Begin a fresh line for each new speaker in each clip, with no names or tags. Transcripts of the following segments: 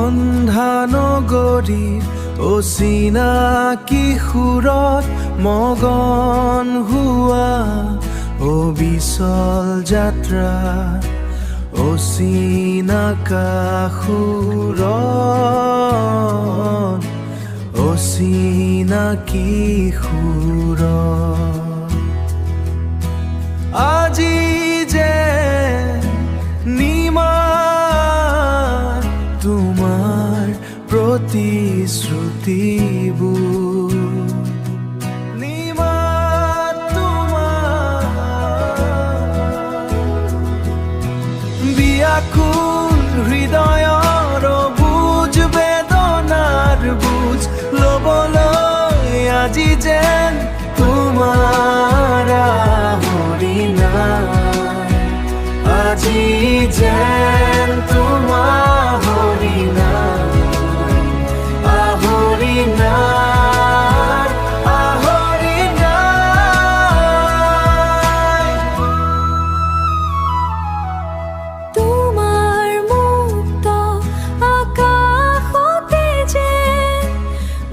ৰন্ধা নগৰীৰ অচিনাকি সুৰত মগন হোৱা অবিচল যাত্ৰা অচিনাকা সুৰত অচিনাকি সুৰত আজি যে নিমাত তোমাৰ প্ৰতিশ্ৰুতিবোৰ নিমাত তোমাৰ বিয়াকুল হৃদয়ৰ বুজ বেদনাৰ বুজ ল'বলৈ আজি যেন তোমাৰ আহৰি নাই আজি যেন তোমাৰ আহৰি নাই আহৰি নাই আহৰি নাই
তোমাৰ মুক্ত আকাশতে যেন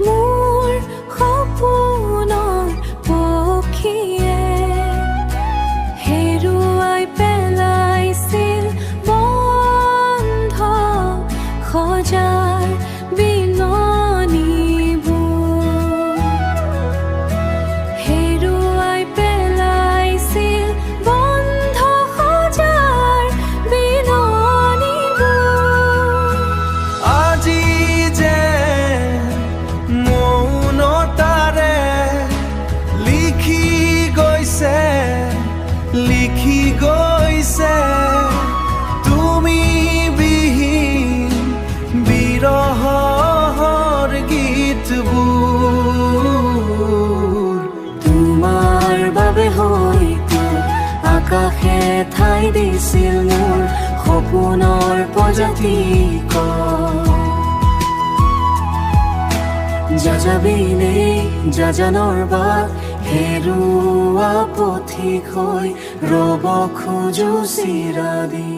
মোৰ সপোনৰ পক্ষীয়ে হেৰুৱাই পেলাইছিল বন্ধ সজাৰ বিননিবোৰ হেৰুৱাই পেলাইছিল বন্ধ সজাৰ বিননিবোৰ
আজি যে মৌনতাৰে লিখি গৈছে তুমি বিহীন বিৰহৰ গীতবোৰ
তোমাৰ বাবে হয়তো আকাশে ঠাই দিছিল মোৰ সপোনৰ প্ৰজাতিক যাযাবিনে যাজানৰ বাট হেৰুৱা পথিক হৈ ৰ'ব খোজো চিৰাদিন